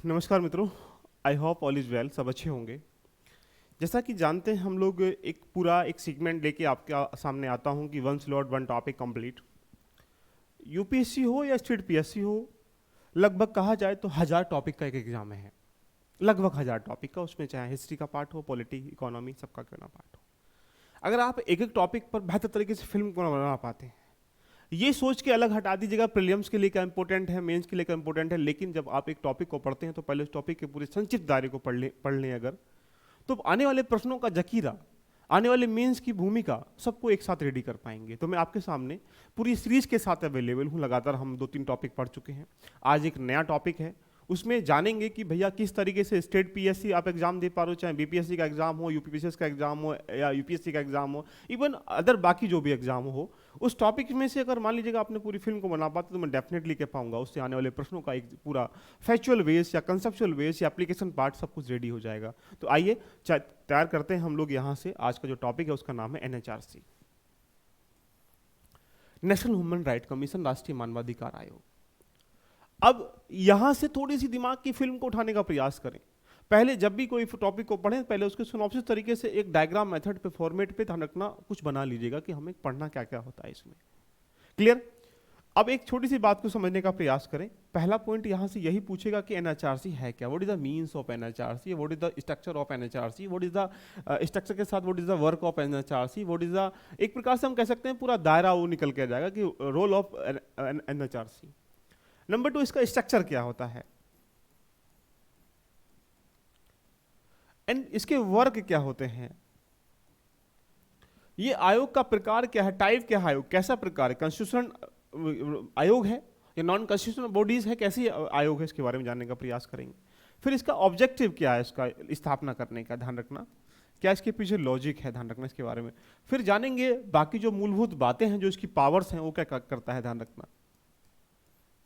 नमस्कार मित्रों। I hope all is well, सब अच्छे होंगे। जैसा कि जानते हैं हम लोग एक पूरा एक सेगमेंट लेके आपके सामने आता हूं कि one slot one topic complete. UPSC हो या स्टेट पीएससी हो, लगभग कहा जाए तो 1000 टॉपिक का एक एग्जाम है। लगभग 1000 टॉपिक का, उसमें चाहे हिस्ट्री का पार्ट हो, पॉलिटी, इकोनॉमी, सबका क्यों ना पार्ट हो। अगर आप एक एक टॉपिक पर बेहतर तरीके से फिल्म को बना पाते हैं, ये सोच के अलग हटा दीजिएगा प्रीलिम्स के लिए क्या इंपॉर्टेंट है, मेंस के लिए क्या इंपॉर्टेंट है, लेकिन जब आप एक टॉपिक को पढ़ते हैं तो पहले उस टॉपिक के पूरे संक्षिप्त दायरे को पढ़ लें अगर, तो आने वाले प्रश्नों का जखीरा, आने वाले मेंस की भूमिका सबको एक साथ रेडी कर पाएंगे। तो मैं आपके सामने पूरी सीरीज के साथ अवेलेबल हूँ। लगातार हम 2-3 टॉपिक पढ़ चुके हैं। आज एक नया टॉपिक है, उसमें जानेंगे कि भैया किस तरीके से स्टेट पीएससी आप एग्जाम दे पा रहे हो, चाहे बीपीएससी का एग्जाम हो, यूपीपीसीएस का एग्जाम हो या यूपीएससी का एग्जाम हो, इवन अदर बाकी जो भी एग्जाम हो, उस टॉपिक में से अगर मान लीजिएगा आपने पूरी फिल्म को बना पाते तो मैं डेफिनेटली कह पाऊंगा उससे आने वाले प्रश्नों का एक पूरा फैक्चुअल बेस या कंसेप्चुअल बेस या एप्लीकेशन पार्ट सब कुछ रेडी हो जाएगा। तो आइए तैयार करते हैं हम लोग यहाँ से। आज का जो टॉपिक है उसका नाम है NHRC, national human right commission, राष्ट्रीय मानवाधिकार आयोग। अब यहां से थोड़ी सी दिमाग की फिल्म को उठाने का प्रयास करें। पहले जब भी कोई टॉपिक को पढ़ें, पहले उसके सिनॉप्सिस तरीके से एक डायग्राम मेथड पे, फॉर्मेट पे ध्यान रखना, कुछ बना लीजिएगा कि हमें पढ़ना क्या क्या होता है इसमें। क्लियर? अब एक छोटी सी बात को समझने का प्रयास करें। पहला पॉइंट यहां से यही पूछेगा कि एनएचआरसी है क्या, what is the means of NHRC, what is the structure of NHRC, what is the structure के साथ what is the work of NHRC, what is the, एक प्रकार से हम कह सकते हैं पूरा दायरा वो निकल के आ जाएगा कि रोल ऑफ एनएचआरसी। नंबर 2, इसका स्ट्रक्चर क्या होता है एंड इसके वर्क क्या होते हैं। ये आयोग का प्रकार क्या है, टाइप क्या है, आयोग कैसा प्रकार है, कॉन्स्टिट्यूशन आयोग है या नॉन कॉन्स्टिट्यूशनल बॉडीज है, कैसी आयोग है, इसके बारे में जानने का प्रयास करेंगे। फिर इसका ऑब्जेक्टिव क्या है, इसका स्थापना करने का, ध्यान रखना क्या इसके पीछे लॉजिक है, ध्यान रखना इसके बारे में। फिर जानेंगे बाकी जो मूलभूत बातें हैं, जो इसकी पावर्स हैं वो क्या करता है, ध्यान रखना,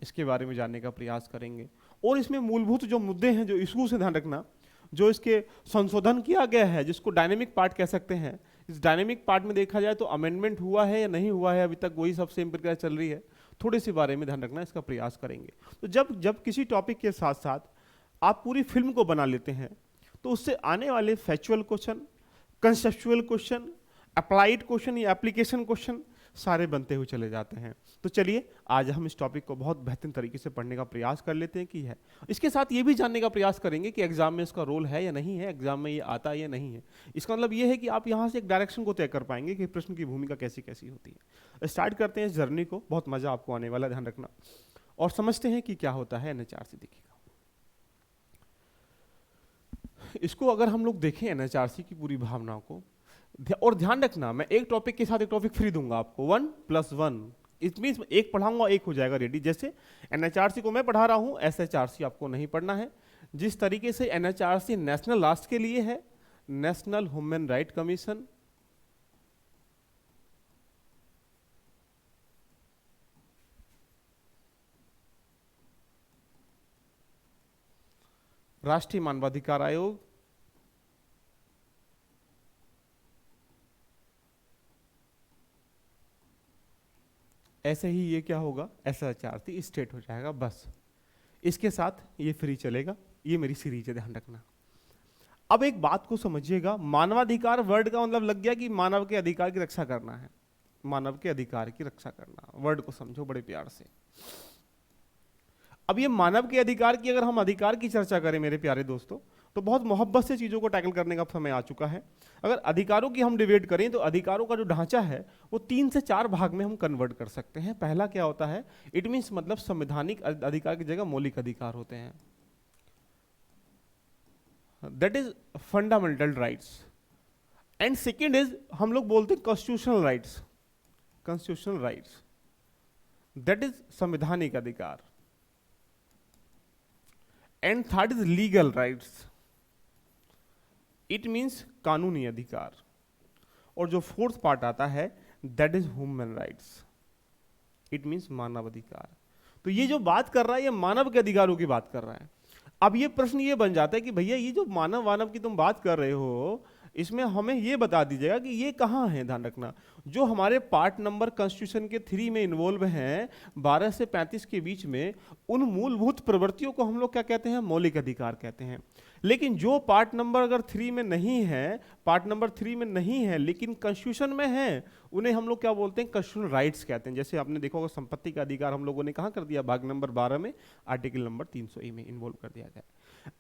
इसके बारे में जानने का प्रयास करेंगे। और इसमें मूलभूत जो मुद्दे हैं, जो इशूज हैं, ध्यान रखना, जो इसके संशोधन किया गया है, जिसको डायनेमिक पार्ट कह सकते हैं, इस डायनेमिक पार्ट में देखा जाए तो अमेंडमेंट हुआ है या नहीं हुआ है, अभी तक वही सब सेम प्रक्रिया चल रही है, थोड़े से बारे में ध्यान रखना, इसका प्रयास करेंगे। तो जब जब किसी टॉपिक के साथ साथ आप पूरी फिल्म को बना लेते हैं तो उससे आने वाले factual question, conceptual question, applied question या एप्लीकेशन क्वेश्चन सारे बनते हुए चले जाते हैं। तो चलिए आज हम इस टॉपिक को बहुत बेहतरीन तरीके से पढ़ने का प्रयास कर लेते हैं कि है। इसके साथ ये भी जानने का प्रयास करेंगे कि एग्जाम में इसका रोल है या नहीं है, एग्जाम में ये आता है या नहीं है। इसका मतलब ये है कि आप यहाँ से एक डायरेक्शन को तय कर पाएंगे कि प्रश्न की भूमिका कैसी कैसी होती है। स्टार्ट करते हैं इस जर्नी को, बहुत मजा आपको आने वाला, ध्यान रखना, और समझते हैं कि क्या होता है एनएचआरसी। देखिएगा, इसको अगर हम लोग देखें एनएचआरसी की पूरी भावना को, और ध्यान रखना मैं एक टॉपिक के साथ एक टॉपिक फ्री दूंगा आपको, 1+1, इट मीन्स एक पढ़ाऊंगा एक हो जाएगा रेडी। जैसे एनएचआरसी को मैं पढ़ा रहा हूं, एसएचआरसी आपको नहीं पढ़ना है। जिस तरीके से एनएचआरसी नेशनल राष्ट्र के लिए है, नेशनल ह्यूमन राइट कमीशन, राष्ट्रीय मानवाधिकार आयोग, ऐसे ही ये क्या होगा, एसएचआरसी स्टेट हो जाएगा। बस इसके साथ ये फ्री चलेगा, ये मेरी सीरीज है, ध्यान रखना। अब एक बात को समझिएगा, मानवाधिकार वर्ड का मतलब लग गया कि मानव के अधिकार की रक्षा करना है, मानव के अधिकार की रक्षा करना, वर्ड को समझो बड़े प्यार से। अब ये मानव के अधिकार की, अगर हम अधिकार की चर्चा करें मेरे प्यारे दोस्तों, तो बहुत मोहब्बत से चीजों को टैकल करने का समय आ चुका है। अगर अधिकारों की हम डिबेट करें तो अधिकारों का जो ढांचा है वो 3 से 4 भाग में हम कन्वर्ट कर सकते हैं। पहला क्या होता है, इट मीन्स मतलब संवैधानिक अधिकार की जगह मौलिक अधिकार होते हैं, that is fundamental rights. And second is हम लोग बोलते हैं constitutional rights, constitutional rights, that is संवैधानिक अधिकार। And third is legal rights, it means कानूनी अधिकार। और जो फोर्थ पार्ट आता है that is human rights, it means मानव अधिकार। तो ये जो बात कर रहा है ये मानव के अधिकारों की बात कर रहा है। अब ये प्रश्न ये बन जाता है कि भैया ये जो मानव की तुम बात कर रहे हो, इसमें हमें ये बता दीजिएगा कि ये कहाँ है, ध्यान रखना। जो हमारे पार्ट नंबर कॉन्स्टिट्यूशन के 3 में इन्वॉल्व हैं 12 से 35 के बीच में, उन मूलभूत प्रवृत्तियों को हम लोग क्या कहते हैं, मौलिक अधिकार कहते हैं। लेकिन जो पार्ट नंबर अगर 3 में नहीं है, पार्ट नंबर 3 में नहीं है लेकिन कॉन्स्टिट्यूशन में है, उन्हें हम लोग क्या बोलते हैं, कॉन्स्टिट्यूशनल राइट्स कहते हैं। जैसे आपने देखा होगा संपत्ति का अधिकार हम लोगों ने कहाँ कर दिया, भाग नंबर 12 में आर्टिकल नंबर 300 में इन्वॉल्व कर दिया गया।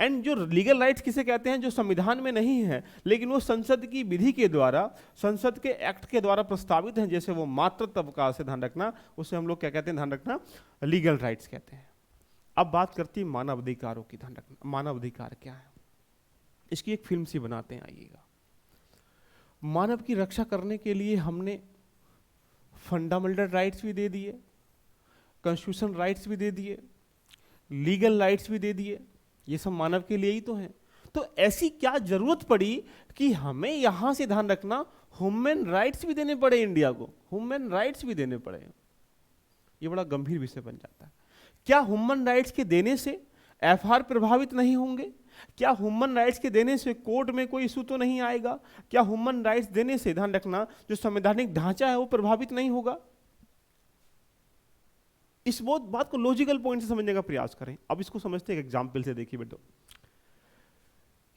एंड जो लीगल राइट्स किसे कहते हैं, जो संविधान में नहीं है लेकिन वो संसद की विधि के द्वारा, संसद के एक्ट के द्वारा प्रस्तावित हैं, जैसे वो मातृत्व अवकाश से, ध्यान रखना, उसे हम लोग क्या कहते हैं, ध्यान रखना, लीगल राइट्स कहते हैं। अब बात करती है मानव अधिकारों की, ध्यान रखना मानव अधिकार क्या है, इसकी एक फिल्म सी बनाते हैं, आइएगा। मानव की रक्षा करने के लिए हमने फंडामेंटल राइट्स भी दे दिए, कॉन्स्टिट्यूशन राइट्स भी दे दिए, लीगल राइट्स भी दे दिए, ये सब मानव के लिए ही तो हैं। तो ऐसी क्या जरूरत पड़ी कि हमें यहां से, ध्यान रखना, ह्यूमन राइट्स भी देने पड़े, इंडिया को ह्यूमन राइट्स भी देने पड़े। ये बड़ा गंभीर विषय बन जाता है। क्या ह्यूमन राइट्स के देने से एफआर प्रभावित नहीं होंगे? क्या ह्यूमन राइट्स के देने से कोर्ट में कोई इशू तो नहीं आएगा? क्या ह्यूमन राइट्स देने से, ध्यान रखना, जो संवैधानिक ढांचा है वो प्रभावित नहीं होगा? इस बहुत बात को लॉजिकल पॉइंट से समझने का प्रयास करें। अब इसको समझते हैं एक एग्जाम्पल से, देखिए बेटो।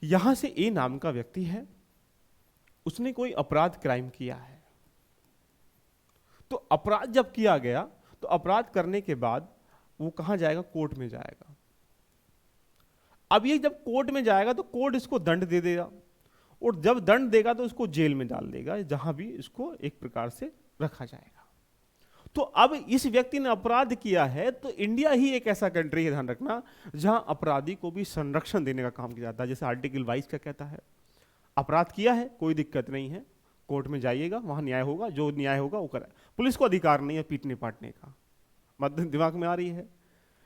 यहां से ए नाम का व्यक्ति है, उसने कोई अपराध क्राइम किया है। तो अपराध जब किया गया तो अपराध करने के बाद वो कहां जाएगा, कोर्ट में जाएगा। अब ये जब कोर्ट में जाएगा तो कोर्ट इसको दंड दे देगा, और जब दंड देगा तो उसको जेल में डाल देगा, जहां भी इसको एक प्रकार से रखा जाएगा। तो अब इस व्यक्ति ने अपराध किया है, तो इंडिया ही एक ऐसा कंट्री है, ध्यान रखना, जहां अपराधी को भी संरक्षण देने का काम किया जाता है। जैसे आर्टिकल 22 का कहता है, अपराध किया है, कोई दिक्कत नहीं है, कोर्ट में जाइएगा, वहां न्याय होगा, जो न्याय होगा वो कराए। पुलिस को अधिकार नहीं है पीटने पाटने का, मत दिमाग में आ रही है?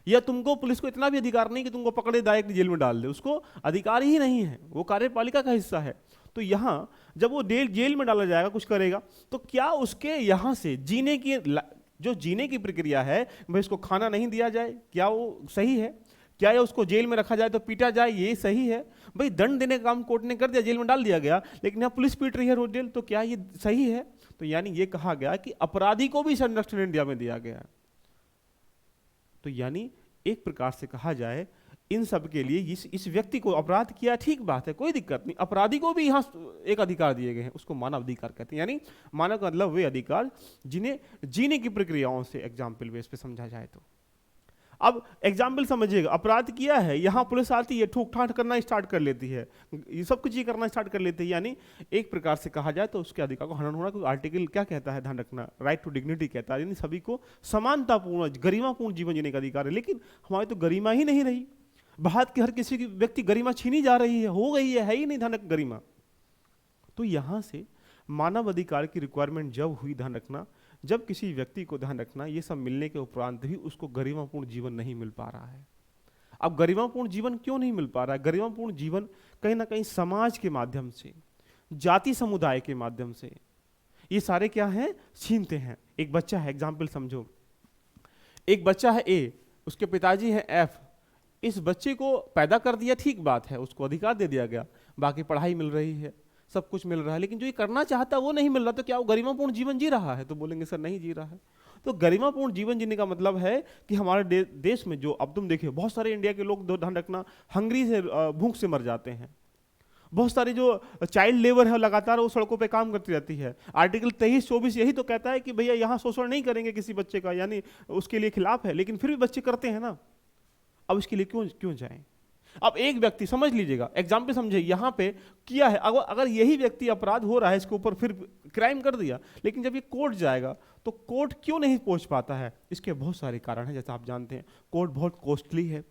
या तुमको, पुलिस को इतना भी अधिकार नहीं कि तुमको पकड़े डायरेक्ट जेल में डाल दे, उसको अधिकार ही नहीं है, वो कार्यपालिका का हिस्सा है। तो यहां जब वो जेल में डाला जाएगा, कुछ करेगा, तो क्या उसके यहां से जीने की, जो जीने की प्रक्रिया है, भाई उसको खाना नहीं दिया जाए, क्या वो सही है? क्या या उसको जेल में रखा जाए तो पीटा जाए, ये सही है? भाई दंड देने का काम कोर्ट ने कर दिया, जेल में डाल दिया गया, लेकिन यहाँ पुलिस पीट रही है रोज जेल, तो क्या ये सही है? तो यानी ये कहा गया कि अपराधी को भी संरक्षण इंडिया में दिया गया है। तो यानी एक प्रकार से कहा जाए, इन सब के लिए इस व्यक्ति को अपराध किया, ठीक बात है, कोई दिक्कत नहीं, अपराधी को भी यहाँ एक अधिकार दिए गए हैं, उसको मानव अधिकार कहते हैं। यानी मानव का मतलब वे अधिकार जिन्हें जीने की प्रक्रियाओं से एग्जाम्पल बेस पे समझा जाए। तो अब एग्जाम्पल समझिएगा, अपराध किया है, यहाँ पुलिस आती है, ठूक ठाठ करना स्टार्ट कर लेती है, ये सब कुछ ये करना स्टार्ट कर लेती है। यानी एक प्रकार से कहा जाए तो उसके अधिकार को हनन होना। क्योंकि आर्टिकल क्या कहता है, ध्यान रखना, राइट टू डिग्निटी कहता है, यानी सभी को समानतापूर्ण, गरिमापूर्ण जीवन जीने का अधिकार है। लेकिन हमारी तो गरिमा ही नहीं रही, भारत के हर किसी की व्यक्ति गरिमा छीनी जा रही है, हो गई है ही नहीं ध्यान रख गरिमा। तो यहां से मानव अधिकार की रिक्वायरमेंट जब हुई, ध्यान रखना, जब किसी व्यक्ति को, ध्यान रखना, ये सब मिलने के उपरांत भी उसको गरिमापूर्ण जीवन नहीं मिल पा रहा है। अब गरिमापूर्ण जीवन क्यों नहीं मिल पा रहा है? गरिमापूर्ण जीवन कहीं ना कहीं समाज के माध्यम से, जाति समुदाय के माध्यम से, ये सारे क्या हैं, छीनते हैं। एक बच्चा है, एग्जाम्पल समझो, एक बच्चा है ए, उसके पिताजी हैं एफ, इस बच्चे को पैदा कर दिया, ठीक बात है, उसको अधिकार दे दिया गया, बाकी पढ़ाई मिल रही है, सब कुछ मिल रहा है, लेकिन जो ये करना चाहता है वो नहीं मिल रहा। तो क्या वो गरिमापूर्ण जीवन जी रहा है? तो बोलेंगे सर नहीं जी रहा है। तो गरिमापूर्ण जीवन जीने का मतलब है कि हमारे देश में जो, अब तुम देखिए बहुत सारे इंडिया के लोग, ध्यान रखना, हंगरी से, भूख से मर जाते हैं। बहुत सारी जो चाइल्ड लेबर है लगातार वो सड़कों पे काम करती रहती है। आर्टिकल 23-24 यही तो कहता है कि भैया यहाँ शोषण नहीं करेंगे किसी बच्चे का, यानी उसके लिए खिलाफ है, लेकिन फिर भी बच्चे करते हैं ना। अब इसके लिए क्यों जाएं? अब एक व्यक्ति, समझ लीजिएगा, एग्जाम्पल समझे, यहाँ पे किया है, अगर यही व्यक्ति अपराध हो रहा है, इसके ऊपर फिर क्राइम कर दिया, लेकिन जब ये कोर्ट जाएगा तो कोर्ट क्यों नहीं पहुंच पाता है? इसके बहुत सारे कारण हैं। जैसा आप जानते हैं, कोर्ट बहुत कॉस्टली है,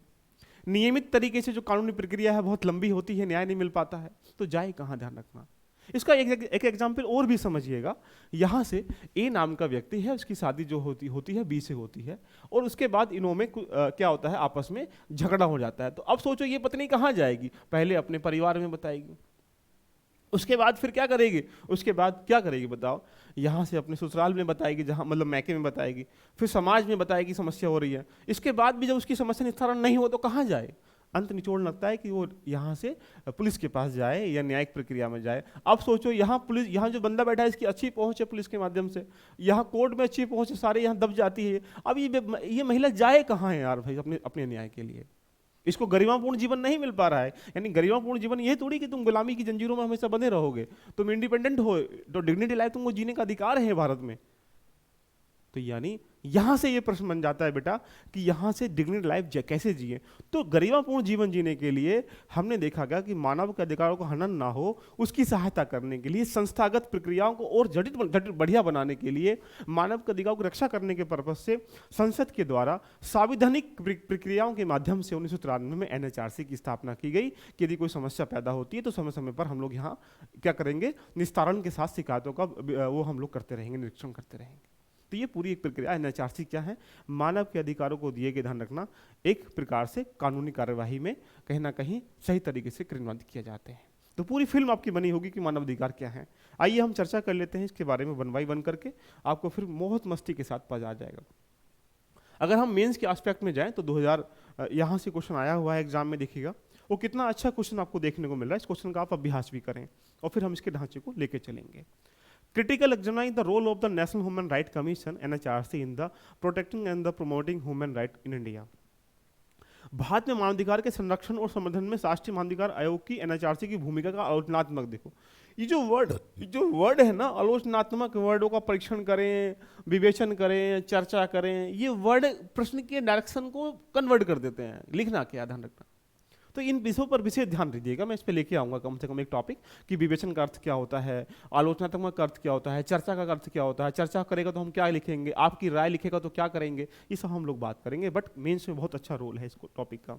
नियमित तरीके से जो कानूनी प्रक्रिया है बहुत लंबी होती है, न्याय नहीं मिल पाता है, तो जाए कहाँ, ध्यान रखना। इसका एक एग्जाम्पल और भी समझिएगा। यहाँ से ए नाम का व्यक्ति है, उसकी शादी जो होती है बी से होती है, और उसके बाद इनों में क्या होता है, आपस में झगड़ा हो जाता है। तो अब सोचो ये पत्नी कहाँ जाएगी? पहले अपने परिवार में बताएगी, उसके बाद फिर क्या करेगी? उसके बाद क्या करेगी बताओ? यहाँ से अपने ससुराल में बताएगी, जहाँ मतलब मैके में बताएगी, फिर समाज में बताएगी समस्या हो रही है। इसके बाद भी जब उसकी समस्या निस्तारण नहीं हो तो कहाँ जाए? अंत निचोड़ लगता है कि वो यहाँ से पुलिस के पास जाए या न्यायिक प्रक्रिया में जाए। अब सोचो यहाँ पुलिस, यहाँ जो बंदा बैठा है इसकी अच्छी पहुँच है पुलिस के माध्यम से, यहाँ कोर्ट में अच्छी पहुँच है, सारे यहाँ दब जाती है। अब ये महिला जाए कहाँ है यार भाई अपने अपने न्याय के लिए? इसको गरिमापूर्ण जीवन नहीं मिल पा रहा है। यानी गरिमापूर्ण जीवन ये थोड़ी कि तुम गुलामी की जंजीरों में हमेशा बंधे रहोगे, तुम इंडिपेंडेंट हो तो डिग्निटी लाइफ तुमको जीने का अधिकार है भारत में। तो यानी यहां से ये प्रश्न बन जाता है बेटा कि यहां से डिग्निटी लाइफ कैसे जिए। तो गरिमापूर्ण जीवन जीने के लिए हमने देखा गया कि मानव के अधिकारों को हनन ना हो, उसकी सहायता करने के लिए, संस्थागत प्रक्रियाओं को और जटिल बढ़िया बनाने के लिए, मानव के अधिकारों की रक्षा करने के पर्पज से संसद के द्वारा संवैधानिक प्रक्रियाओं के माध्यम से 1993 में NHRC की स्थापना की गई कि यदि कोई समस्या पैदा होती है तो समय समय पर हम लोग यहाँ क्या करेंगे, निस्तारण के साथ शिकायतों का वो हम लोग करते रहेंगे, निरीक्षण करते रहेंगे। तो ये पूरी एक प्रक्रिया NHRC क्या है, मानव के अधिकारों को दिए गए ध्यान रखना, एक प्रकार से कानूनी कार्यवाही में कहीं ना कहीं सही तरीके से क्रियान्वित किए जाते हैं। तो पूरी फिल्म आपकी बनी होगी कि मानव अधिकार क्या है। आइए हम चर्चा कर लेते हैं इसके बारे में वन बाई वन करके, आपको फिर बहुत मस्ती के साथ मजा आ जाएगा। अगर हम मेंस के एस्पेक्ट में जाएं तो 2000 यहाँ से क्वेश्चन आया हुआ है एग्जाम में, देखिएगा वो कितना अच्छा क्वेश्चन आपको देखने को मिल रहा है। इस क्वेश्चन का आप अभ्यास भी करें और फिर हम इसके ढांचे को लेके चलेंगे। Critical examine the role of the National Human Rights Commission (NHRC) in the protecting and the promoting human rights in India. Bharat में मानवाधिकार के संरक्षण और संवर्धन में राष्ट्रीय मानवाधिकार आयोग की NHRC की भूमिका का आलोचनात्मक, देखो ये जो वर्ड है ना, आलोचनात्मक वर्डों का परीक्षण करें, विवेचन करें, चर्चा करें, ये वर्ड प्रश्न के डायरेक्शन को कन्वर्ट कर देते हैं। लिखना क्या, ध्यान रखना। तो इन विषयों पर विशेष ध्यान दीजिएगा, मैं इस पे लेके आऊँगा कम से कम एक टॉपिक कि विवेचन का अर्थ क्या होता है, आलोचनात्मक का अर्थ क्या होता है, चर्चा का अर्थ क्या होता है, चर्चा करेगा तो हम क्या लिखेंगे, आपकी राय लिखेगा तो क्या करेंगे, ये सब हम लोग बात करेंगे। बट मेंस में बहुत अच्छा रोल है इस टॉपिक का।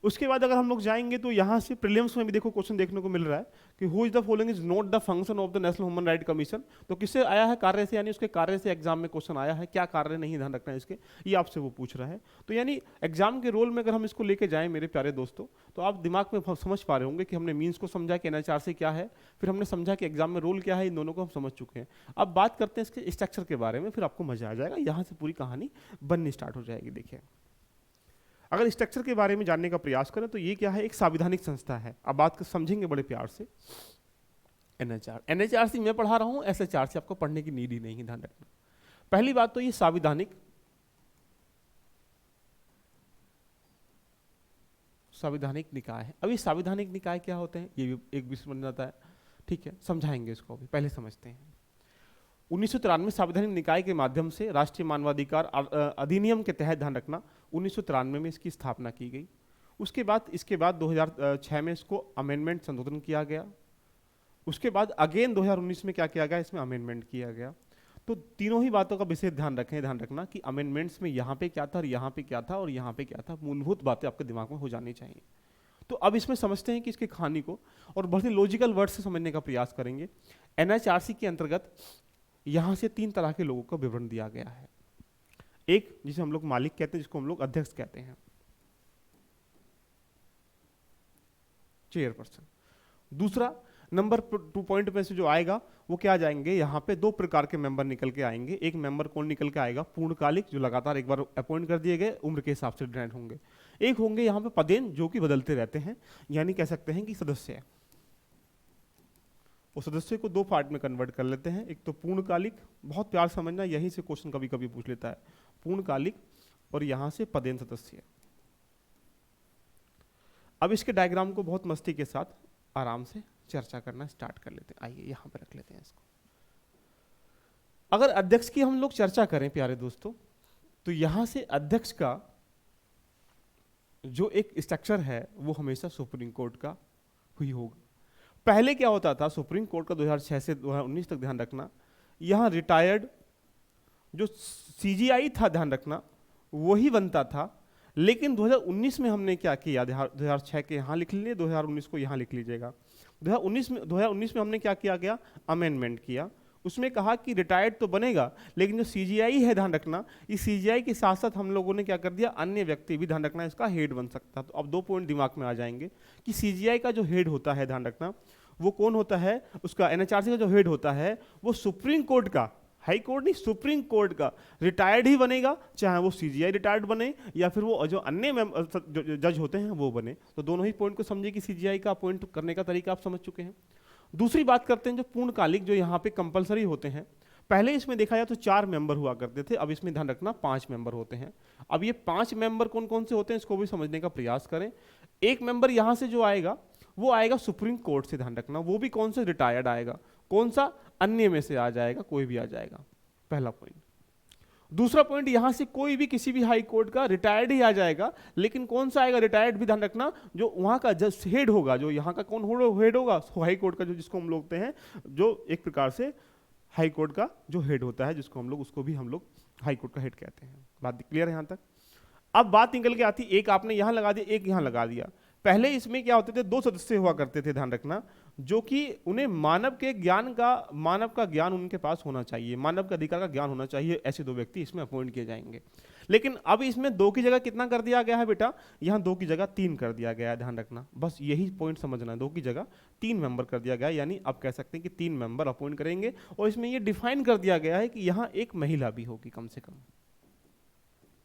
उसके बाद अगर हम लोग जाएंगे तो यहाँ से प्रीलिम्स में भी देखो क्वेश्चन देखने को मिल रहा है कि who is the following is not the function of the national human right commission. तो किससे आया है, कार्य से, यानी उसके कार्य से एग्जाम में क्वेश्चन आया है, क्या कार्य नहीं, ध्यान रखना है इसके, ये आपसे वो पूछ रहा है। तो यानी एग्जाम के रोल में अगर हम इसको लेके जाएं मेरे प्यारे दोस्तों, तो आप दिमाग में समझ पा रहे होंगे कि हमने मीन्स को समझा कि NHRC क्या है, फिर हमने समझा कि एग्जाम में रोल क्या है, इन दोनों को हम समझ चुके हैं। अब बात करते हैं इसके स्ट्रक्चर के बारे में, फिर आपको मजा आ जाएगा, यहाँ से पूरी कहानी बननी स्टार्ट हो जाएगी। देखिए अगर स्ट्रक्चर के बारे में जानने का प्रयास करें तो ये क्या है, एक संवैधानिक संस्था है। अब बात समझेंगे बड़े प्यार से। NHRC मैं पढ़ा रहा हूँ, SHRC आपको पढ़ने की नीड ही नहीं है, ध्यान रखना। पहली बात तो ये संवैधानिक निकाय है। अब ये संवैधानिक निकाय क्या होते हैं, ये भी एक विषय बन जाता है, ठीक है, समझाएंगे इसको भी, पहले समझते हैं। 1993 संवैधानिक निकाय के माध्यम से राष्ट्रीय मानवाधिकार अधिनियम के तहत, ध्यान रखना, 1993 में इसकी स्थापना की गई। उसके बाद 2006 में इसको अमेंडमेंट संशोधन किया गया। उसके बाद अगेन 2019 में क्या किया गया, इसमें अमेंडमेंट किया गया। तो तीनों ही बातों का विशेष ध्यान रखना कि अमेंडमेंट्स में यहाँ पे क्या था और यहाँ पे क्या था और यहाँ पे क्या था, मूलभूत बातें आपके दिमाग में हो जानी चाहिए। तो अब इसमें समझते हैं कि इसकी कहानी को और बहुत ही लॉजिकल वर्ड से समझने का प्रयास करेंगे। NHRC के अंतर्गत यहाँ से 3 तरह के लोगों का विवरण दिया गया है। एक जिसे हम लोग मालिक कहते हैं, जिसको हम लोग अध्यक्ष कहते हैं, चेयरपर्सन। दूसरा नंबर 2 पॉइंट में से जो आएगा वो क्या जाएंगे, यहाँ पे 2 प्रकार के मेंबर निकल के आएंगे। एक मेंबर कौन निकल के आएगा, पूर्णकालिक, जो लगातार एक बार अपॉइंट कर दिए गए, उम्र के हिसाब से डिफरेंट होंगे। एक होंगे यहाँ पे पदेन, जो कि बदलते रहते हैं, यानी कह सकते हैं कि सदस्य है। उस सदस्य को 2 पार्ट में कन्वर्ट कर लेते हैं। एक तो पूर्णकालिक, बहुत प्यार समझना, यहीं से क्वेश्चन कभी कभी पूछ लेता है, पूर्णकालिक, और यहां से पदेन सदस्य। अब इसके डायग्राम को बहुत मस्ती के साथ आराम से चर्चा करना स्टार्ट कर लेते हैं। आइए यहां पे रख लेते हैं इसको। अगर अध्यक्ष की हम लोग चर्चा करें प्यारे दोस्तों, तो यहां से अध्यक्ष का जो एक स्ट्रक्चर है वो हमेशा सुप्रीम कोर्ट का हुई होगा। पहले क्या होता था, सुप्रीम कोर्ट का 2006 से 2019 तक, ध्यान रखना, यहाँ रिटायर्ड जो CGI था, ध्यान रखना, वही बनता था। लेकिन 2019 में हमने क्या किया, 2006 के यहाँ लिख लीजिए, 2019 को यहाँ लिख लीजिएगा। 2019 में हमने क्या किया गया, अमेंडमेंट किया। उसमें कहा कि रिटायर्ड तो बनेगा, लेकिन जो CGI है, ध्यान रखना, इस CGI के साथ साथ हम लोगों ने क्या कर दिया, अन्य व्यक्ति भी, ध्यान रखना, इसका हेड बन सकता। तो अब 2 पॉइंट दिमाग में आ जाएंगे कि CGI का जो हेड होता है, ध्यान रखना, वो कौन होता है, उसका NHRC का जो हेड होता है वो सुप्रीम कोर्ट का हाई कोर्ट नहीं, सुप्रीम कोर्ट का रिटायर्ड ही बनेगा, चाहे वो सीजीआई रिटायर्ड बने या फिर वो जो अन्य जज होते हैं वो बने। तो दोनों ही पॉइंट को समझिए कि सीजीआई का अपॉइंट करने का तरीका आप समझ चुके हैं। दूसरी बात करते हैं जो पूर्णकालिक, जो यहाँ पे कंपलसरी होते हैं। पहले इसमें देखा जाए तो 4 मेंबर हुआ करते थे, अब इसमें ध्यान रखना 5 मेंबर होते हैं। अब ये 5 मेंबर कौन कौन से होते हैं इसको भी समझने का प्रयास करें। एक मेंबर यहाँ से जो आएगा वो आएगा सुप्रीम कोर्ट से, ध्यान रखना वो भी कौन से, रिटायर्ड आएगा। कौन सा, अन्य में से आ जाएगा, कोई भी आ जाएगा, पहला पॉइंट। दूसरा पॉइंट, यहां से कोई भी किसी भी हाई कोर्ट का रिटायर्ड ही आ जाएगा, लेकिन कौन सा आएगा रिटायर्ड भी, ध्यान रखना जो वहां का जज हेड होगा, जो यहाँ का कौन हेड होगा, हाई कोर्ट का जो, जिसको हम लोग कहते हैं, जो एक प्रकार से हाई कोर्ट का जो हेड होता है, जिसको हम लोग, उसको भी हम लोग हाई कोर्ट का हेड कहते हैं। बात क्लियर है यहां तक? अब बात निकल के आती, एक आपने यहां लगा दिया, एक यहां लगा दिया। पहले इसमें क्या होते थे, 2 सदस्य हुआ करते थे, ध्यान रखना, जो कि उन्हें मानव का ज्ञान उनके पास होना चाहिए, मानव के अधिकार का ज्ञान होना चाहिए, ऐसे 2 व्यक्ति इसमें अपॉइंट किए जाएंगे। लेकिन अब इसमें 2 की जगह कितना कर दिया गया है बेटा, यहाँ 2 की जगह 3 कर दिया गया है, ध्यान रखना, बस यही पॉइंट समझना है, 2 की जगह 3 मेंबर कर दिया गया है, यानी आप कह सकते हैं कि 3 मेंबर अपॉइंट करेंगे। और इसमें यह डिफाइन कर दिया गया है कि यहाँ एक महिला भी होगी कम से कम।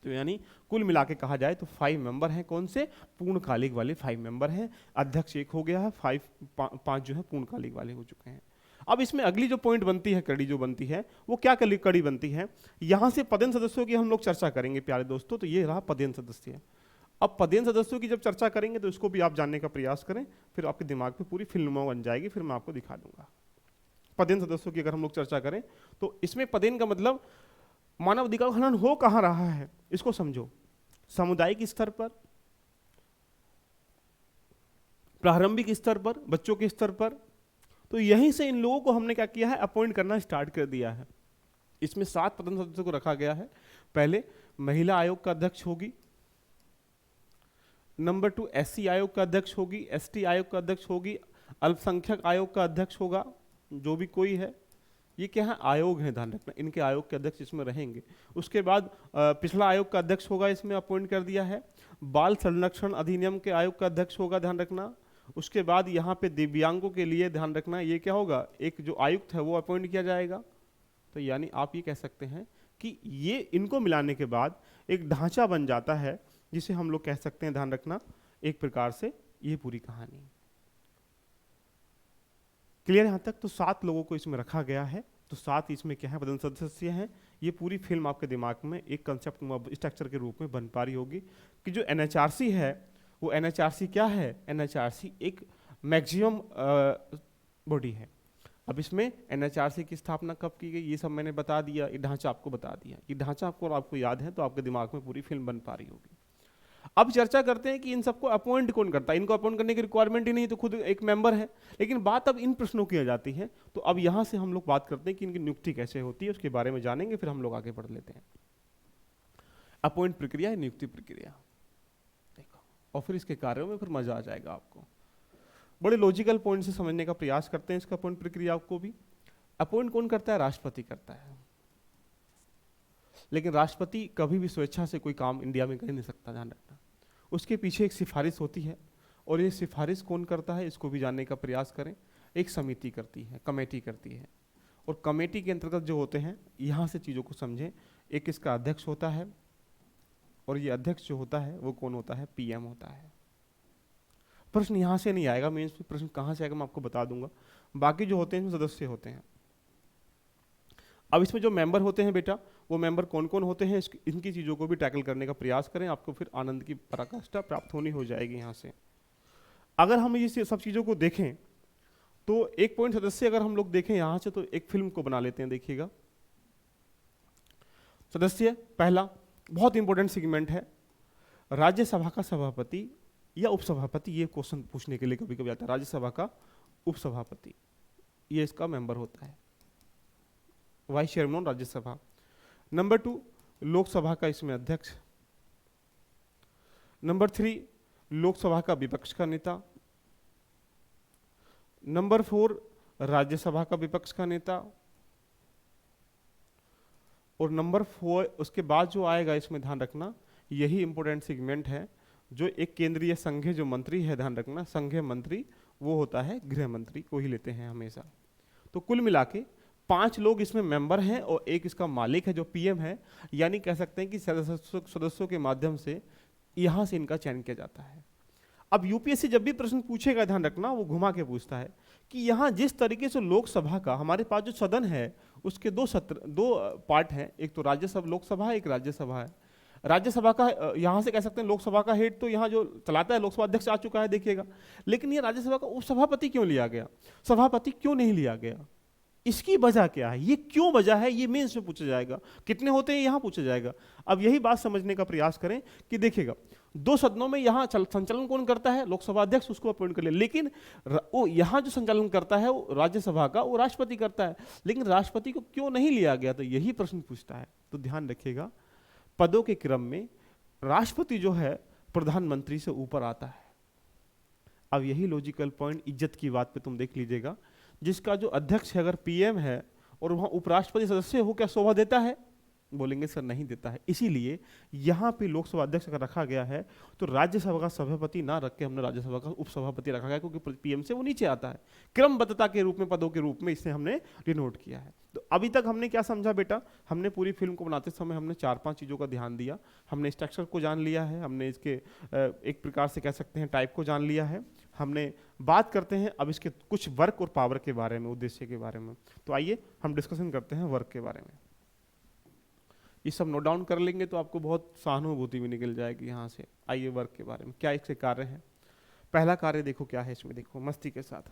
तो यानी कुल मिला के कहा जाए तो 5 मेंबर हैं, कौन से, पूर्णकालिक वाले 5 मेंबर हैं। अध्यक्ष एक हो गया है, 5 जो है पूर्णकालिक वाले हो चुके हैं। अब इसमें अगली जो पॉइंट बनती है, कड़ी जो बनती है, वो क्या कड़ी बनती है, यहां से पदेन सदस्यों की हम लोग चर्चा करेंगे प्यारे दोस्तों। तो ये रहा पदेन सदस्य। अब पदेन सदस्यों की जब चर्चा करेंगे तो इसको भी आप जानने का प्रयास करें, फिर आपके दिमाग में पूरी फिल्म बन जाएगी, फिर मैं आपको दिखा दूंगा। पदेन सदस्यों की अगर हम लोग चर्चा करें तो इसमें पदेन का मतलब मानव अधिकार का हनन हो कहां रहा है, इसको समझो। सामुदायिक स्तर पर, प्रारंभिक स्तर पर, बच्चों के स्तर पर, तो यहीं से इन लोगों को हमने क्या किया है, अपॉइंट करना स्टार्ट कर दिया है। इसमें 7 पदेन सदस्यों को रखा गया है। पहले महिला आयोग का अध्यक्ष होगी, नंबर 2 एससी आयोग का अध्यक्ष होगी, एसटी आयोग का अध्यक्ष होगी, अल्पसंख्यक आयोग का अध्यक्ष होगा, जो भी कोई है। ये क्या है, आयोग है, ध्यान रखना, इनके आयोग के अध्यक्ष इसमें रहेंगे। उसके बाद पिछला आयोग का अध्यक्ष होगा, इसमें अपॉइंट कर दिया है। बाल संरक्षण अधिनियम के आयोग का अध्यक्ष होगा, ध्यान रखना। उसके बाद यहाँ पे दिव्यांगों के लिए, ध्यान रखना, ये क्या होगा, एक जो आयुक्त है वो अपॉइंट किया जाएगा। तो यानी आप ये कह सकते हैं कि ये इनको मिलाने के बाद एक ढांचा बन जाता है, जिसे हम लोग कह सकते हैं, ध्यान रखना, एक प्रकार से ये पूरी कहानी। क्लियर यहां तक? तो 7 लोगों को इसमें रखा गया है। तो 7 इसमें क्या है, पदेन सदस्य हैं। ये पूरी फिल्म आपके दिमाग में एक कंसेप्ट स्ट्रक्चर के रूप में बन पा रही होगी कि जो एनएचआरसी है, वो एनएचआरसी क्या है, एनएचआरसी एक मैक्सिमम बॉडी है। अब इसमें एनएचआरसी की स्थापना कब की गई, ये सब मैंने बता दिया, ये ढांचा आपको बता दिया। ये ढांचा आपको याद है तो आपके दिमाग में पूरी फिल्म बन पा रही होगी। अब चर्चा करते हैं कि इन सबको अपॉइंट कौन करता है। इनको अपॉइंट करने की रिक्वायरमेंट ही नहीं, तो खुद एक मेंबर है। लेकिन बात अब इन प्रश्नों की आ जाती है, तो अब यहां से हम लोग बात करते हैं कि इनकी नियुक्ति कैसे होती है, उसके बारे में जानेंगे, फिर हम लोग आगे बढ़ लेते हैं। अपॉइंट प्रक्रिया है, नियुक्ति प्रक्रिया, देखो, और फिर इसके कार्यों में फिर मजा आ जाएगा आपको। बड़े लॉजिकल पॉइंट से समझने का प्रयास करते हैं इसका अपॉइंट प्रक्रिया को भी। अपॉइंट कौन करता है, राष्ट्रपति करता है। लेकिन राष्ट्रपति कभी भी स्वेच्छा से कोई काम इंडिया में कर नहीं सकता, ध्यान रखना। उसके पीछे एक सिफारिश होती है, और ये सिफारिश कौन करता है इसको भी जानने का प्रयास करें। एक समिति करती है, कमेटी करती है, और कमेटी के अंतर्गत जो होते हैं, यहाँ से चीज़ों को समझें। एक इसका अध्यक्ष होता है, और ये अध्यक्ष जो होता है वो कौन होता है, पीएम होता है। प्रश्न यहाँ से नहीं आएगा, मेंस में प्रश्न कहाँ से आएगा मैं आपको बता दूंगा। बाकी जो होते हैं इसमें सदस्य होते हैं। अब इसमें जो मेंबर होते हैं बेटा, वो मेंबर कौन कौन होते हैं, इनकी चीज़ों को भी टैकल करने का प्रयास करें, आपको फिर आनंद की पराकाष्ठा प्राप्त होनी हो जाएगी यहाँ से। अगर हम ये सब चीज़ों को देखें तो एक पॉइंट सदस्य अगर हम लोग देखें यहाँ से, तो एक फिल्म को बना लेते हैं, देखिएगा। सदस्य पहला बहुत इंपॉर्टेंट सेगमेंट है, राज्यसभा का सभापति या उपसभापति। ये क्वेश्चन पूछने के लिए कभी कभी आता है, राज्यसभा का उपसभापति, ये इसका मेंबर होता है, vice chairman Rajya Sabha. Number 2 Lok Sabha का इसमें अध्यक्ष। नंबर 3 लोकसभा का विपक्ष का नेता। नंबर 4 राज्यसभा का विपक्ष का नेता। और नंबर 4 उसके बाद जो आएगा, इसमें ध्यान रखना, यही इंपॉर्टेंट सेगमेंट है, जो एक केंद्रीय संघीय जो मंत्री है, ध्यान रखना, संघीय मंत्री वो होता है गृह मंत्री को ही लेते हैं हमेशा। तो कुल मिला के 5 लोग इसमें मेंबर हैं और एक इसका मालिक है जो पीएम है, यानी कह सकते हैं कि सदस्यों के माध्यम से यहां से इनका चयन किया जाता है। अब यूपीएससी जब भी प्रश्न पूछेगा, ध्यान रखना, वो घुमा के पूछता है कि यहाँ जिस तरीके से लोकसभा का हमारे पास जो सदन है उसके दो पार्ट हैं, एक तो राज्यसभा लोकसभा है, एक राज्यसभा है। राज्यसभा का यहाँ से कह सकते हैं लोकसभा का हेड तो यहाँ जो चलाता है लोकसभा अध्यक्ष आ चुका है, देखिएगा। लेकिन ये राज्यसभा का उपसभापति क्यों लिया गया, सभापति क्यों नहीं लिया गया, इसकी वजह क्या है, ये क्यों वजह है, ये मेंस में पूछा जाएगा। कितने होते हैं यहाँ पूछा जाएगा। अब यही बात समझने का प्रयास करें कि देखिएगा, 2 सदनों में यहाँ संचालन कौन करता है, लोकसभा अध्यक्ष, उसको अपॉइंट कर ले। लेकिन वो यहाँ जो संचालन करता है वो राज्यसभा का, वो राष्ट्रपति करता है। लेकिन राष्ट्रपति को क्यों नहीं लिया गया, तो यही प्रश्न पूछता है। तो ध्यान रखिएगा, पदों के क्रम में राष्ट्रपति जो है प्रधानमंत्री से ऊपर आता है। अब यही लॉजिकल पॉइंट इज्जत की बात पे तुम देख लीजिएगा, जिसका जो अध्यक्ष है अगर पीएम है और वहां उपराष्ट्रपति सदस्य हो, क्या शोभा देता है, बोलेंगे सर नहीं देता है। इसीलिए यहाँ पे लोकसभा अध्यक्ष अगर रखा गया है तो राज्यसभा का सभापति ना रख के हमने राज्यसभा का उपसभापति रखा गया, क्योंकि पीएम से वो नीचे आता है। क्रमबद्धता के रूप में, पदों के रूप में इसे हमने डिनोट किया है। तो अभी तक हमने क्या समझा बेटा, हमने पूरी फिल्म को बनाते समय हमने 4-5 चीज़ों का ध्यान दिया। हमने स्ट्रक्चर को जान लिया है, हमने इसके एक प्रकार से कह सकते हैं टाइप को जान लिया है। हमने बात करते हैं अब इसके कुछ वर्क और पावर के बारे में, उद्देश्य के बारे में। तो आइए हम डिस्कशन करते हैं वर्क के बारे में। ये सब नोट डाउन कर लेंगे तो आपको बहुत सहानुभूति भी निकल जाएगी यहाँ से। आइए वर्क के बारे में, क्या इसके कार्य हैं। पहला कार्य देखो क्या है इसमें, देखो मस्ती के साथ।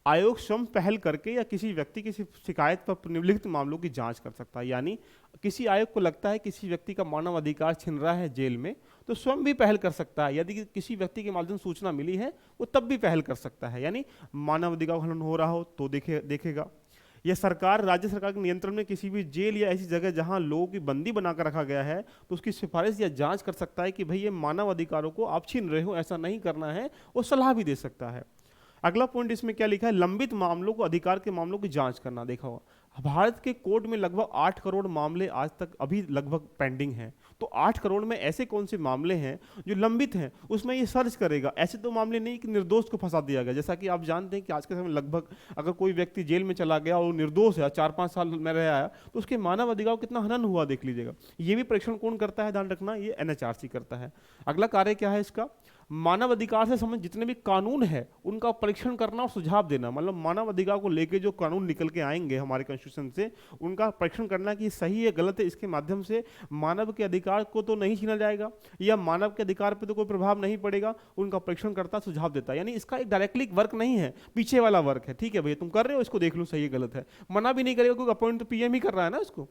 आयोग स्वयं पहल करके या किसी व्यक्ति की शिकायत पर निम्नलिखित मामलों की जांच कर सकता है। यानी किसी आयोग को लगता है किसी व्यक्ति का मानव अधिकार छिन रहा है जेल में, तो स्वयं भी पहल कर सकता है। यदि किसी व्यक्ति के माध्यम से सूचना मिली है वो तब भी पहल कर सकता है, यानी मानव अधिकार हनन हो रहा हो तो देखेगा। यह सरकार, राज्य सरकार के नियंत्रण में किसी भी जेल या ऐसी जगह जहां लोगों की बंदी बनाकर रखा गया है तो उसकी सिफारिश या जांच कर सकता है कि भाई ये मानव अधिकारों को आप छीन रहे हो, ऐसा नहीं करना है, वो सलाह भी दे सकता है। अगला पॉइंट इसमें क्या लिखा है, लंबित मामलों को, अधिकार के मामलों की जांच करना। देखा होगा भारत के कोर्ट में लगभग 8 करोड़ मामले आज तक अभी लगभग पेंडिंग हैं। तो 8 करोड़ में ऐसे कौन से मामले हैं जो लंबित हैं, उसमें ये सर्च करेगा। ऐसे तो मामले नहीं कि निर्दोष को फंसा दिया गया। जैसा कि आप जानते हैं कि आज के समय लगभग अगर कोई व्यक्ति जेल में चला गया और निर्दोष है, 4-5 साल में रह आया, तो उसके मानव अधिकार कितना हनन हुआ देख लीजिएगा। ये भी परीक्षण कौन करता है, ध्यान रखना, ये एनएचआरसी करता है। अगला कार्य क्या है इसका, मानव अधिकार से संबंधित जितने भी कानून है उनका परीक्षण करना और सुझाव देना। मतलब मानव अधिकार को लेके जो कानून निकल के आएंगे हमारे कॉन्स्टिट्यूशन से, उनका परीक्षण करना कि सही है गलत है। इसके माध्यम से मानव के अधिकार को तो नहीं छीना जाएगा या मानव के अधिकार पे तो कोई प्रभाव नहीं पड़ेगा, उनका परीक्षण करता, सुझाव देता। यानी इसका एक डायरेक्टली वर्क नहीं है, पीछे वाला वर्क है। ठीक है भैया तुम कर रहे हो, इसको देख लो सही है गलत है, मना भी नहीं करेगा क्योंकि अपॉइंट तो पीएम ही कर रहा है ना इसको।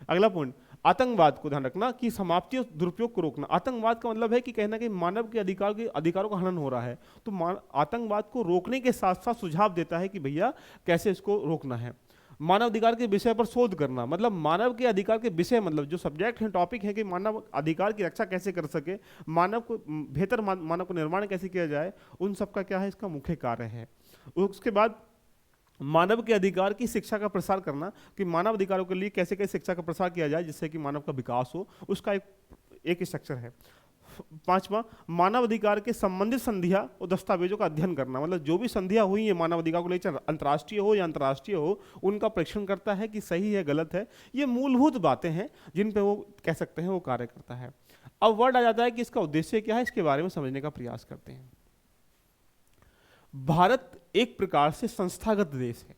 अगला पॉइंट, आतंकवाद को ध्यान रखना कि समाप्ति और दुरुपयोग को रोकना। आतंकवाद का मतलब है कि कहना कि मानव के अधिकारों का हनन हो रहा है, तो आतंकवाद को रोकने के साथ साथ सुझाव देता है कि भैया कैसे इसको रोकना है। मानव अधिकार के विषय पर शोध करना, मतलब मानव के अधिकार के विषय, मतलब जो सब्जेक्ट है, टॉपिक है कि मानव अधिकार की रक्षा कैसे कर सके, मानव को बेहतर मानव को निर्माण कैसे किया जाए, उन सब का क्या है इसका मुख्य कार्य है। उसके बाद मानव के अधिकार की शिक्षा का प्रसार करना कि मानव अधिकारों के लिए कैसे कैसे शिक्षा का प्रसार किया जाए जिससे कि मानव का विकास हो, उसका एक स्ट्रक्चर है। 5वां, मानव अधिकार के संबंधित संधियां और दस्तावेजों का अध्ययन करना, मतलब जो भी संधियां हुई है मानव अधिकार को लेकर, अंतर्राष्ट्रीय हो या अंतर्राष्ट्रीय हो, उनका परीक्षण करता है कि सही है गलत है। ये मूलभूत बातें हैं जिन पे वो कह सकते हैं वो कार्य करता है। अब वर्ड आ जाता है कि इसका उद्देश्य क्या है, इसके बारे में समझने का प्रयास करते हैं। भारत एक प्रकार से संस्थागत देश है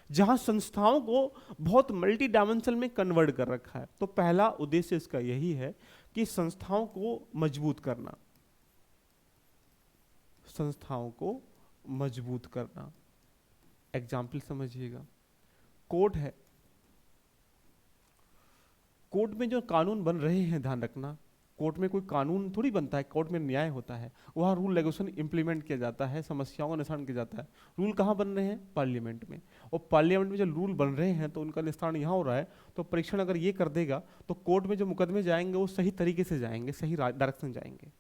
जहां संस्थाओं को बहुत मल्टी डायमेंशनल में कन्वर्ट कर रखा है। तो पहला उद्देश्य इसका यही है कि संस्थाओं को मजबूत करना, संस्थाओं को मजबूत करना। एग्जाम्पल समझिएगा, कोर्ट है, कोर्ट में जो कानून बन रहे हैं, ध्यान रखना, कोर्ट में कोई कानून थोड़ी बनता है, कोर्ट में न्याय होता है, वहाँ रूल रेगुलेशन इंप्लीमेंट किया जाता है, समस्याओं का निस्तारण किया जाता है। रूल कहाँ बन रहे हैं, पार्लियामेंट में, और पार्लियामेंट में जब रूल बन रहे हैं तो उनका निस्तारण यहाँ हो रहा है। तो परीक्षण अगर ये कर देगा तो कोर्ट में जो मुकदमे जाएंगे वो सही तरीके से जाएंगे, सही डायरेक्शन जाएंगे।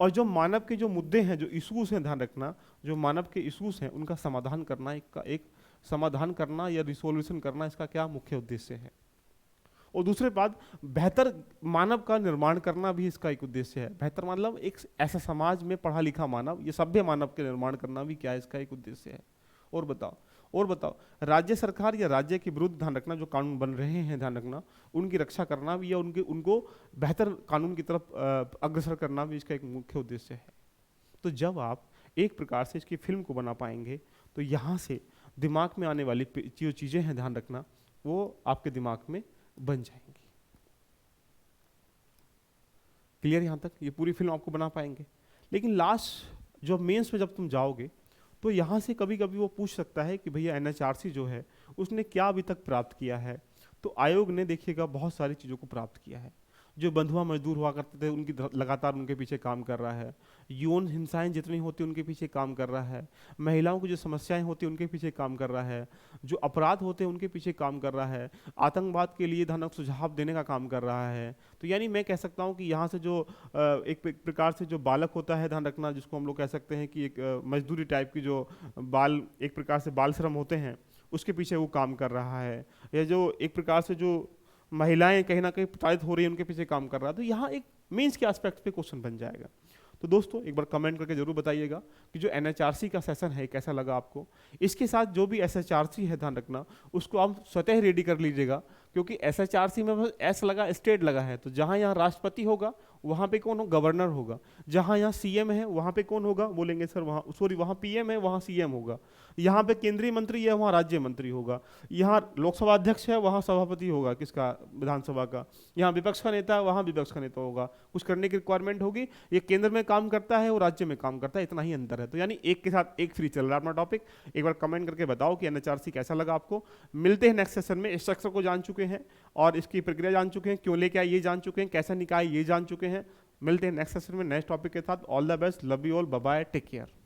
और जो मानव के जो मुद्दे हैं, जो इशूज हैं, ध्यान रखना, जो मानव के इशूज हैं उनका समाधान करना, एक समाधान करना या रिसोल्यूशन करना, इसका क्या मुख्य उद्देश्य है। और दूसरे बात, बेहतर मानव का निर्माण करना भी इसका एक उद्देश्य है। बेहतर मतलब एक ऐसा समाज में पढ़ा लिखा मानव, ये सभ्य मानव के निर्माण करना भी क्या है इसका एक उद्देश्य है। और बताओ, और बताओ, राज्य सरकार या राज्य के विरुद्ध ध्यान रखना, जो कानून बन रहे हैं ध्यान रखना, उनकी रक्षा करना भी या उनको बेहतर कानून की तरफ अग्रसर करना भी इसका एक मुख्य उद्देश्य है। तो जब आप एक प्रकार से इसकी फिल्म को बना पाएंगे तो यहाँ से दिमाग में आने वाली जो चीज़ें हैं ध्यान रखना, वो आपके दिमाग में बन जाएंगी। क्लियर यहाँ तक? ये पूरी फिल्म आपको बना पाएंगे। लेकिन लास्ट जो मेंस में जब तुम जाओगे तो यहाँ से कभी कभी वो पूछ सकता है कि भैया एनएचआरसी जो है उसने क्या अभी तक प्राप्त किया है। तो आयोग ने देखिएगा बहुत सारी चीज़ों को प्राप्त किया है। जो बंधुआ मजदूर हुआ करते थे उनकी लगातार उनके पीछे काम कर रहा है। यौन हिंसाएं जितनी होती उनके पीछे काम कर रहा है। महिलाओं की जो समस्याएं होती उनके पीछे काम कर रहा है। जो अपराध होते हैं उनके पीछे काम कर रहा है। आतंकवाद के लिए धनक सुझाव देने का काम कर रहा है। तो यानी मैं कह सकता हूँ कि यहाँ से जो एक प्रकार से जो बालक होता है ध्यान रखना, जिसको हम लोग कह सकते हैं कि एक मजदूरी टाइप की जो बाल, एक प्रकार से बाल श्रम होते हैं, उसके पीछे वो काम कर रहा है। या जो एक प्रकार से जो महिलाएं कहीं ना कहीं प्रताड़ित हो रही है उनके पीछे काम कर रहा है। तो यहाँ एक मीन्स के एस्पेक्ट पे क्वेश्चन बन जाएगा। तो दोस्तों एक बार कमेंट करके जरूर बताइएगा कि जो एनएचआरसी का सेशन है कैसा लगा आपको। इसके साथ जो भी एसएचआरसी है ध्यान रखना, उसको आप स्वतः रेडी कर लीजिएगा, क्योंकि एसएचआरसी में बस एस लगा, स्टेट लगा है। तो जहाँ यहाँ राष्ट्रपति होगा वहाँ पे कौन हो? गवर्नर होगा। जहाँ यहाँ सीएम है वहाँ पे कौन होगा? बोलेंगे सर वहाँ, सॉरी वहाँ पीएम है वहाँ सीएम होगा। यहाँ पे केंद्रीय मंत्री है वहाँ राज्य मंत्री होगा। यहाँ लोकसभा अध्यक्ष है वहाँ सभापति होगा, किसका? विधानसभा का। यहाँ विपक्ष का नेता है वहाँ विपक्ष का नेता होगा। कुछ करने की रिक्वायरमेंट होगी, ये केंद्र में काम करता है वो राज्य में काम करता है, इतना ही अंतर है। तो यानी एक के साथ एक फ्री चल रहा है अपना टॉपिक। एक बार कमेंट करके बताओ कि एनएचआरसी कैसा लगा आपको। मिलते हैं नेक्स्ट सेशन में। स्ट्रक्चर को जान चुके हैं और इसकी प्रक्रिया जान चुके हैं, क्यों लेके आए ये जान चुके हैं, कैसा निकाय ये जान चुके हैं। मिलते हैं नेक्स्ट सेशन में नेक्स्ट टॉपिक के साथ। All the best, love you all, bye bye, take care.